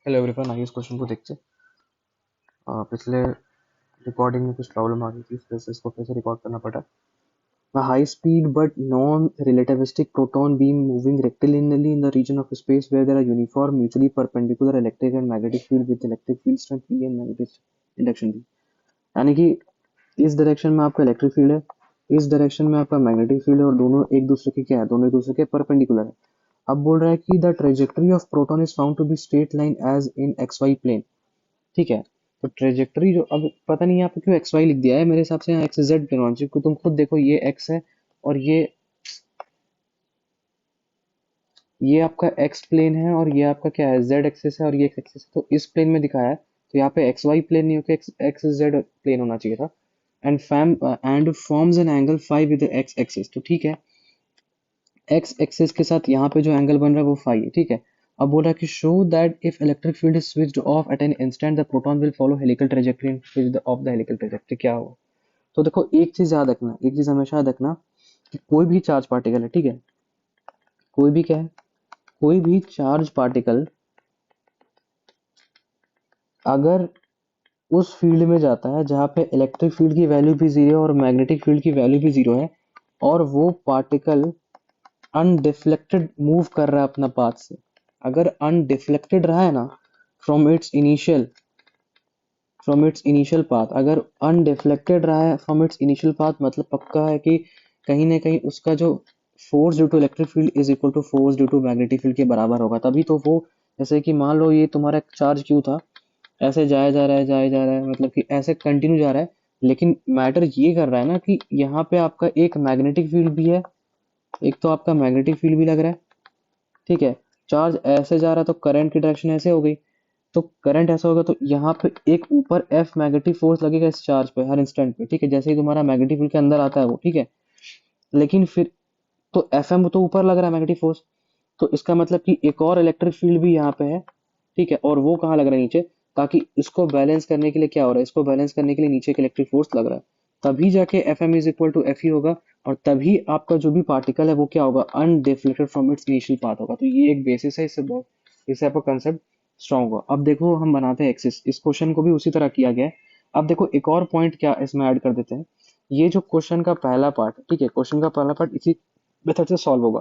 Hello everyone, आइए इस question को देखते हैं। पिछले रिकॉर्डिंग में कुछ प्रॉब्लम आ गई थी, इस वजह से इसको फिर से रिकॉर्ड करना पड़ा। A high speed but non-relativistic proton beam moving rectilinearly in the region of space where there are uniform mutually perpendicular electric and magnetic field with electric field strength E and magnetic induction B। यानी कि इस direction में आपका electric field है, इस direction में आपका magnetic field है और दोनों एक दूसरे के क्या है, दोनों एक दूसरे के परपेंडिकुलर है। अब बोल रहा है कि the trajectory of proton is found to be straight line as in X Y plane. ठीक है, तो ट्रेजेक्टरी जो, अब पता नहीं यहाँ पे क्यों एक्स वाई लिख दिया है, मेरे हिसाब से यहाँ एक्स जेड प्लेन होना चाहिए, क्योंकि तुम खुद देखो ये एक्स है और ये आपका एक्स प्लेन है और ये आपका क्या है, जेड एक्सिस है और ये एक्स एक्सिस है। तो इस प्लेन में दिखाया है, तो यहाँ पे एक्स वाई प्लेन नहीं होकर एक्स एक्स जेड प्लेन होना चाहिए था। And forms an angle five with x axis. तो ठीक है, एक्स एक्सिस के साथ यहाँ पे जो एंगल बन रहा है वो फाई है। ठीक है, अब बोल रहा है कि show that if electric field is switched off at an instant the proton will follow helical trajectory of the helical trajectory. क्या होगा? तो देखो, एक चीज याद रखना, एक चीज हमेशा याद रखना कि कोई भी चार्ज पार्टिकल है, ठीक है, कोई भी क्या है, कोई भी चार्ज पार्टिकल अगर उस फील्ड में जाता है जहां पे इलेक्ट्रिक फील्ड की वैल्यू भी जीरो है और मैग्नेटिक फील्ड की वैल्यू भी जीरो है, और वो पार्टिकल अनडिफ्लेक्टेड मूव कर रहा है अपना पाथ से, अगर अनडिफ्लेक्टेड रहा है ना फ्रॉम इट्स इनिशियल पाथ, अगर अनडिफ्लेक्टेड रहा है फ्रॉम इट्स इनिशियल पाथ, मतलब पक्का है कि कहीं ना कहीं उसका जो force due to electric field is equal to force due to magnetic field के बराबर होगा, तभी तो वो, जैसे कि मान लो ये तुम्हारा चार्ज क्यू था, ऐसे जाया जा रहा है, जाया जा रहा है, मतलब कि ऐसे कंटिन्यू जा रहा है, लेकिन मैटर ये कर रहा है ना कि यहाँ पे आपका एक मैग्नेटिक फील्ड भी है, एक तो आपका मैग्नेटिक फील्ड भी लग रहा है। ठीक है, चार्ज ऐसे जा रहा है तो करंट की डायरेक्शन ऐसे हो गई, तो करंट ऐसा होगा तो यहाँ पे एक ऊपर एफ मैग्नेटिक फोर्स लगेगा इस चार्ज पे हर इंस्टेंट पे। ठीक है, जैसे ही तुम्हारा मैग्नेटिक फील्ड के अंदर आता है वो, ठीक है, लेकिन फिर तो एफ एम तो ऊपर लग रहा है मैग्नेटिक फोर्स, तो इसका मतलब कि एक और इलेक्ट्रिक फील्ड भी यहाँ पे है। ठीक है, और वो कहाँ लग रहा है, नीचे, ताकि इसको बैलेंस करने के लिए क्या हो रहा है, इसको बैलेंस करने के लिए नीचे के इलेक्ट्रिक फोर्स लग रहा है, तभी जाके F M is equal to F E होगा, और तभी आपका जो भी पार्टिकल है वो क्या होगा, undeflected from its initial path होगा। तो ये एक बेसिस है, इससे आपका कंसेप्ट स्ट्रांग होगा। अब देखो, हम बनाते हैं एक्सिस, इस क्वेश्चन को भी उसी तरह किया गया है। अब देखो, एक और पॉइंट क्या इसमें ऐड कर देते हैं, ये जो क्वेश्चन का पहला पार्ट, ठीक है, क्वेश्चन का पहला पार्ट इसी मेथड से सॉल्व होगा।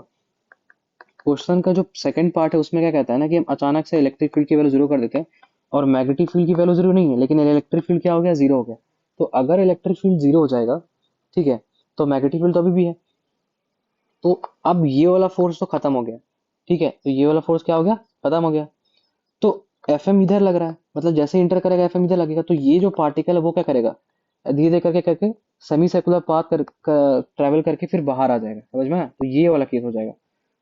क्वेश्चन का जो सेकंड पार्ट है उसमें क्या कहता है ना, कि हम अचानक से इलेक्ट्रिक फील्ड की वैल्यू जीरो कर देते हैं, और मैग्नेटिक फील्ड की वैल्यू जीरो नहीं है, लेकिन इलेक्ट्रिक फील्ड क्या हो गया, जीरो हो गया। तो अगर इलेक्ट्रिक फील्ड जीरो हो जाएगा, ठीक है, तो मैग्नेटिक फील्ड तो अभी भी है, तो अब ये वाला फोर्स तो खत्म हो गया। ठीक है, तो ये वाला फोर्स क्या हो गया, खत्म हो गया। तो एफ एम इधर लग रहा है, मतलब जैसे इंटर करेगा एफ एम इधर लगेगा, तो ये जो पार्टिकल है वो क्या करेगा, धीरे धीरे करके करके सेमी सर्कुलर पाथ ट्रेवल करके फिर बाहर आ जाएगा, समझ में आया? तो ये वाला केस हो जाएगा।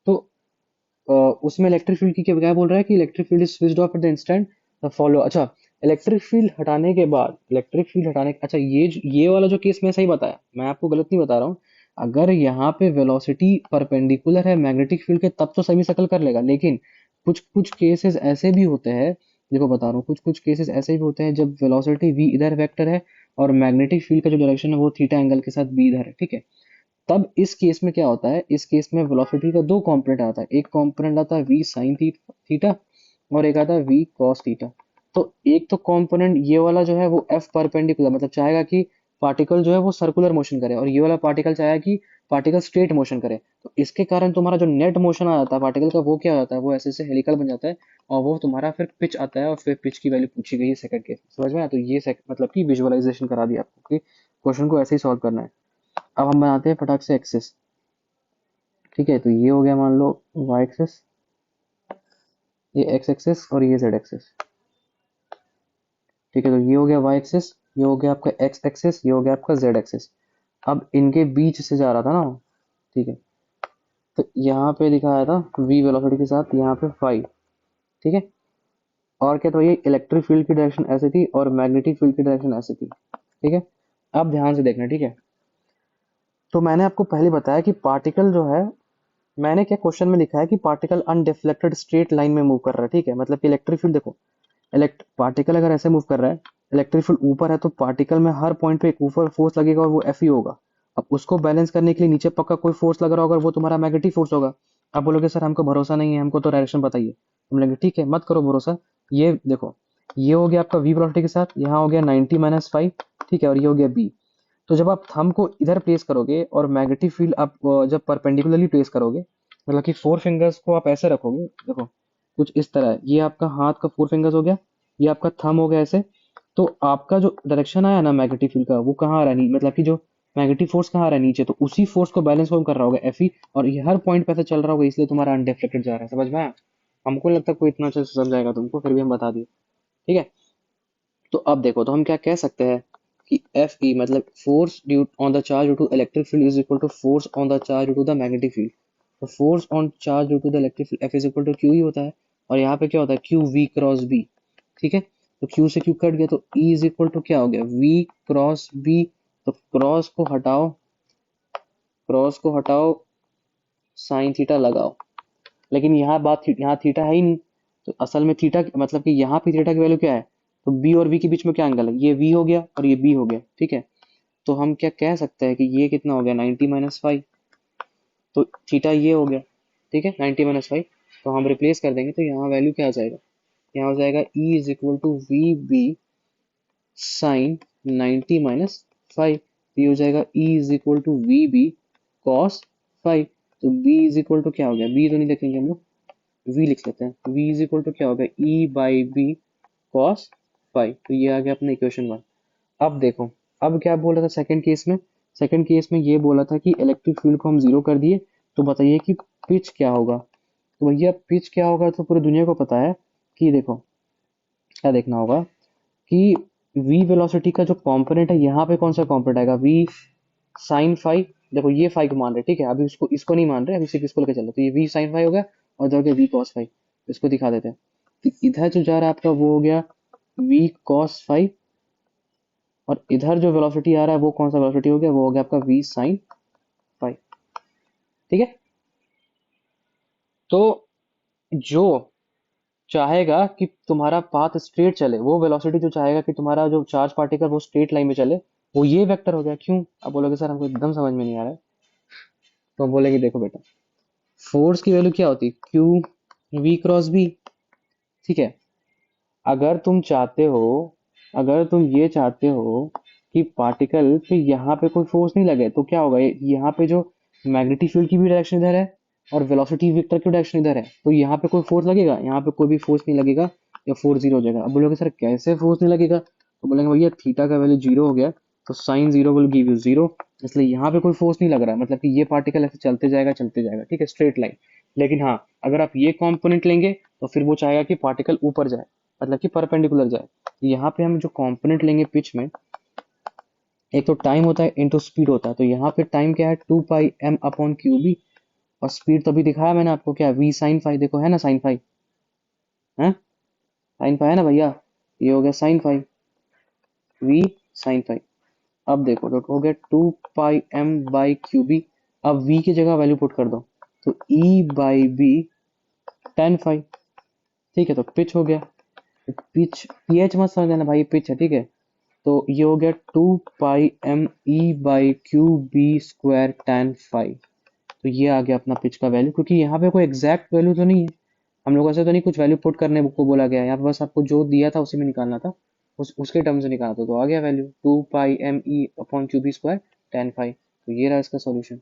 तो उसमें इलेक्ट्रिक फील्ड की क्या बोल रहा है कि electric field is switched off at the instant the follow. अच्छा, इलेक्ट्रिक फील्ड हटाने के बाद, इलेक्ट्रिक फील्ड हटाने, अच्छा, ये वाला जो केस मैं सही बताया, मैं आपको गलत नहीं बता रहा हूँ। अगर यहाँ पे वेलोसिटी परपेंडिकुलर है मैग्नेटिक फील्ड के, तब तो सेमी सर्कल कर लेगा, लेकिन कुछ कुछ केसेस ऐसे भी होते हैं, देखो बता रहा हूँ, कुछ कुछ केसेस ऐसे भी होते हैं जब वेलोसिटी v इधर वेक्टर है और मैग्नेटिक फील्ड का जो डायरेक्शन है वो थीटा एंगल के साथ b इधर है। ठीक है, तब इस केस में क्या होता है, इस केस में वेलोसिटी का दो कंपोनेंट आता है, एक कंपोनेंट आता है v sin थीटा और एक आता है v cos थीटा। तो एक तो कंपोनेंट ये वाला जो है वो f परपेंडिकुलर, मतलब चाहेगा कि पार्टिकल जो है वो सर्कुलर मोशन करे, और ये वाला पार्टिकल चाहेगा कि पार्टिकल स्ट्रेट मोशन करे। तो इसके कारण तुम्हारा जो नेट मोशन आ जाता है पार्टिकल का, वो क्या हो जाता है, वो ऐसे ऐसे हेलिकल बन जाता है, और वो तुम्हारा फिर पिच आता है, और फिर पिच की वैल्यू पूछी गई है सेकंड केस, समझ में आया? तो ये मतलब कि विजुअलाइजेशन करा दिया आपको कि क्वेश्चन को ऐसे ही सॉल्व करना है। अब हम बनाते हैं फटाक से एक्सेस। ठीक है, तो ये हो गया मान लो y एक्सेस, ये x एक्सेस और ये z एक्सेस। ठीक है, तो ये हो गया y एक्सेस, ये हो गया आपका x एक्सेस, ये हो गया आपका z एक्सेस। अब इनके बीच से जा रहा था ना, ठीक है, तो यहाँ पे दिखाया था v वेलोसिटी के साथ, यहाँ पे फाई। ठीक है, और क्या, तो ये इलेक्ट्रिक फील्ड की डायरेक्शन ऐसे थी और मैग्नेटिक फील्ड की डायरेक्शन ऐसे थी। ठीक है, अब ध्यान से देखना, ठीक है, तो मैंने आपको पहले बताया कि पार्टिकल जो है, मैंने क्या क्वेश्चन में लिखा है कि पार्टिकल अनडिफ्लेक्टेड स्ट्रेट लाइन में मूव कर रहा है। ठीक है, मतलब कि इलेक्ट्रिक फील्ड देखो, पार्टिकल अगर ऐसे मूव कर रहा है, इलेक्ट्रिक फील्ड ऊपर है, तो पार्टिकल में हर पॉइंट पे एक ऊपर फोर्स लगेगा और वो एफ ई होगा। अब उसको बैलेंस करने के लिए नीचे पक्का कोई फोर्स लग रहा होगा, वो तुम्हारा मैग्नेटिक फोर्स होगा। अब बोलोगे सर हमको भरोसा नहीं है, हमको तो डायरेक्शन बताइए। हम बोलेंगे ठीक है, मत करो भरोसा, ये देखो, ये हो गया आपका v वेलोसिटी के साथ, यहाँ हो गया 90 माइनस 5, ठीक है, और ये हो गया b। तो जब आप थंब को इधर प्लेस करोगे और मैग्नेटिक फील्ड आप जब परपेंडिकुलरली प्लेस करोगे, मतलब कि फोर फिंगर्स को आप ऐसे रखोगे, देखो कुछ इस तरह है, ये आपका हाथ का फोर फिंगर्स हो गया, ये आपका थंब हो गया ऐसे। तो आपका जो डायरेक्शन आया ना मैग्नेटिक फील्ड का, वो कहाँ आ रहा है, मतलब कि जो मैग्नेटिक फोर्स कहाँ आ रहा है, नीचे, तो उसी फोर्स को बैलेंस कौन कर रहा होगा, एफ ई, और ये हर पॉइंट पे ऐसे चल रहा होगा, इसलिए तुम्हारा अनडिफ्लेक्टेड जा रहा है। समझ में आया? हमको नहीं लगता कोई इतना अच्छे से समझाएगा तुमको, फिर भी हम बता दिए, ठीक है। तो अब देखो, तो हम क्या कह सकते हैं कि एफ ई मतलब force due on the charge due to electric field is equal to force on the charge due to the magnetic field. तो force on charge due to the electric field F is equal to Q ही होता है, और यहाँ पे क्या होता है, क्यू वी क्रॉस बी, ठीक है। तो क्यू से क्यू कट गया, तो ई इज इक्वल टू क्या हो गया, वी क्रॉस बी। तो क्रॉस को हटाओ, क्रॉस को हटाओ, साइन थीटा लगाओ। लेकिन यहाँ यहाँ थीटा है ही नहीं, तो असल में थीटा मतलब कि यहाँ पे थीटा की वैल्यू क्या है, तो बी और वी के बीच में क्या एंगल है, ये वी हो गया और ये बी हो गया, ठीक है। तो हम क्या कह सकते हैं कि ये कितना हो गया, 90 माइनस 5। तो थीटा ये हो गया, ठीक है, 90 माइनस 5। तो हम रिप्लेस कर देंगे, तो यहाँ वैल्यू क्या आ जाएगा, यहाँ हो जाएगा E is equal to V B sine 90 minus 5। ये हो जाएगा E is equal to V B cos 5। तो बी इज इक्वल टू क्या हो गया, बी तो नहीं लिखेंगे हम लोग, v लिख लेते हैं। v इज इक्वल टू क्या होगा, e बाई बी कॉस 5। तो ये आ गया अपना इक्वेशन 1। अब देखो, अब क्या बोला था सेकंड केस में, सेकंड केस में ये बोला था कि इलेक्ट्रिक फील्ड को हम जीरो कर दिए, तो बताइए कि पिच क्या होगा। तो भैया पिच क्या होगा, तो पूरी दुनिया को पता है कि देखो, क्या देखना होगा कि v वेलोसिटी का जो कंपोनेंट है, यहाँ पे कौन सा कंपोनेंट आएगा, v साइन 5। देखो ये 5 को मान रहे, ठीक है, अभी उसको इसको नहीं मान रहे, अभी सिर्फ इसको लेके चलो। तो ये v साइन 5 हो गया, और इधर हो गया v cos 5। इसको दिखा देते हैं। तो इधर जो जा रहा है आपका, वो हो गया v cos 5, और इधर जो वेलोसिटी आ रहा है, वो कौन सा वेलोसिटी हो गया, वो हो गया आपका v साइन 5, ठीक है। तो जो चाहेगा कि तुम्हारा पाथ स्ट्रेट चले, वो वेलोसिटी जो चाहेगा कि तुम्हारा जो चार्ज पार्टिकल वो स्ट्रेट लाइन में चले, वो ये वेक्टर हो गया। क्यों? अब बोलोगे सर हमको एकदम समझ में नहीं आ रहा है। तो हम बोलेंगे देखो बेटा, फोर्स की वैल्यू क्या होती है, क्यू वी क्रॉस बी, ठीक है। अगर तुम चाहते हो, अगर तुम ये चाहते हो कि पार्टिकल पे यहाँ पे कोई फोर्स नहीं लगे, तो क्या होगा, यहाँ पे जो मैग्नेटिक फील्ड की भी डायरेक्शन इधर है, और वेलोसिटी वेक्टर की डायरेक्शन इधर है, तो यहाँ पे कोई फोर्स लगेगा, यहाँ पे कोई भी फोर्स नहीं लगेगा, या फोर्स जीरो हो जाएगा। अब बोलोगे सर कैसे फोर्स नहीं लगेगा, तो बोलेंगे भैया थीटा का वैल्यू जीरो हो गया, तो sine zero will give you zero, इसलिए यहाँ पे कोई फोर्स नहीं लग रहा है, मतलब कि ये पार्टिकल ऐसे चलते जाएगा, ठीक है, स्ट्रेट लाइन। लेकिन हाँ, अगर आप ये कॉम्पोनेंट लेंगे, तो फिर वो चाहेगा कि पार्टिकल ऊपर जाए, मतलब कि परपेंडिकुलर जाए। यहाँ पे हम जो कंपोनेंट लेंगे पिच में, एक तो टाइम होता है इनटू स्पीड होता है, तो यहाँ पे टाइम क्या है, 2 pi m upon Q B, और स्पीड तो अभी दिखाया मैंने आपको, क्या वी साइन 5, देखो है ना साइन 5, है साइन 5 है ना भैया, ये हो गया साइन 5, वी साइन 5। अब देखो तो हो गया 2 pi m by Q B. अब v की जगह वैल्यू पुट कर दो, तो e बाई बी टेन 5, ठीक है। तो पिच हो गया, पिच ph मत समझ लेना भाई, पिच है, ठीक है। तो ये हो गया 2 pi m e by Q B square tan 5। तो ये आ गया अपना पिच का वैल्यू, क्योंकि यहाँ पे कोई एग्जैक्ट वैल्यू तो नहीं है, हम लोग ऐसे तो नहीं कुछ वैल्यू पुट करने को बोला गया है, यहाँ पे बस आपको जो दिया था उसी में निकालना था, उसके टर्म से निकालना था, तो आ गया value 2 pi m e upon Q B square tan 5। तो ये रहा इसका सॉल्यूशन।